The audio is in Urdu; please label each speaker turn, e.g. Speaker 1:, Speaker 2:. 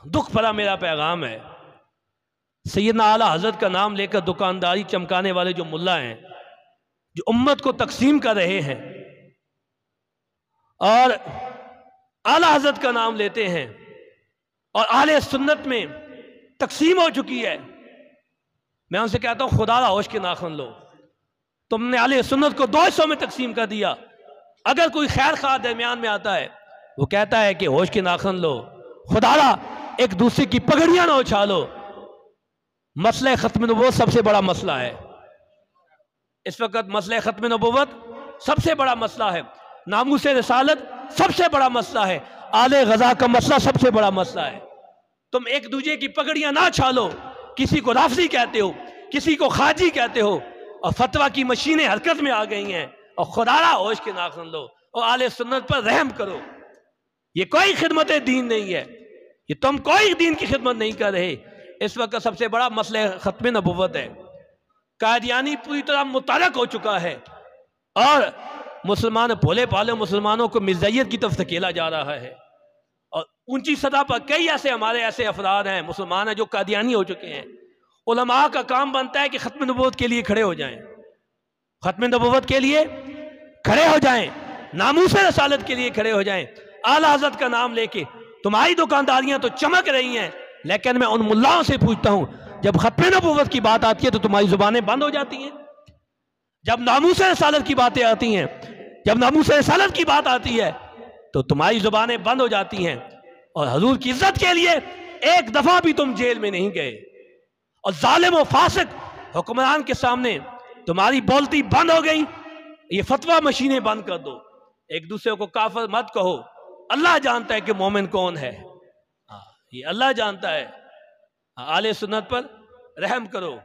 Speaker 1: دکھ بھرا میرا پیغام ہے۔ سیدنا اعلیٰ حضرت کا نام لے کر دکانداری چمکانے والے جو ملا ہیں، جو امت کو تقسیم کر رہے ہیں اور اعلیٰ حضرت کا نام لیتے ہیں اور اہل سنت میں تقسیم ہو چکی ہے، میں ان سے کہتا ہوں خدا را ہوش کے ناخن لو۔ تم نے اہل سنت کو 2 حصوں میں تقسیم کر دیا۔ اگر کوئی خیر خواہ درمیان میں آتا ہے، وہ کہتا ہے کہ ہوش کے ناخن لو، خدا را ایک دوسرے کی پگڑیاں نہ اچھالو۔ مسئلہ ختم نبوت سب سے بڑا مسئلہ ہے اس وقت۔ مسئلہ ختم نبوت سب سے بڑا مسئلہ ہے، ناموس رسالت سب سے بڑا مسئلہ ہے، آل غزا کا مسئلہ سب سے بڑا مسئلہ ہے۔ تم ایک دوسرے کی پگڑیاں نہ چھالو، کسی کو رافضی کہتے ہو، کسی کو خارجی کہتے ہو، اور فتویٰ کی مشینیں حرکت میں آ گئی ہیں، اور خدا را ہوش کے ناخن لو اور اہل سنت پر رحم کرو۔ یہ کوئی خدمت دین نہیں ہے، یہ تم کوئی دین کی خدمت نہیں کر رہے۔ اس وقت سب سے بڑا مسئلہ ختم نبوت ہے۔ قادیانی پوری طرح متحرک ہو چکا ہے اور مسلمان بھولے بھالے مسلمانوں کو مرزائیت کی طرف دھکیلا جا رہا ہے، اور اونچی سطح پر کئی ہمارے ایسے افراد ہیں، مسلمان ہیں جو قادیانی ہو چکے ہیں۔ علماء کا کام بنتا ہے کہ ختم نبوت کے لیے کھڑے ہو جائیں، ختم نبوت کے لیے کھڑے ہو جائیں، ناموس رسالت کے لیے کھڑے ہو جائیں۔ اعلیٰ حضرت کا نام لے کے تمہاری دکانداریاں تو چمک رہی ہیں، لیکن میں ان ملاؤں سے پوچھتا ہوں جب ختم نبوت کی بات آتی ہے تو تمہاری زبانیں بند ہو جاتی ہیں؟ جب ناموس رسالت کی باتیں آتی ہیں، جب ناموس رسالت کی بات آتی ہے تو تمہاری زبانیں بند ہو جاتی ہیں، اور حضور کی عزت کے لیے ایک دفعہ بھی تم جیل میں نہیں گئے، اور ظالم و فاسق حکمران کے سامنے تمہاری بولتی بند ہو گئی۔ یہ فتویٰ مشینیں بند کر دو، ایک دوسرے کو کافر مت کہو۔ اللہ جانتا ہے کہ مومن کون ہے، یہ اللہ جانتا ہے۔ اہل سنت پر رحم کرو۔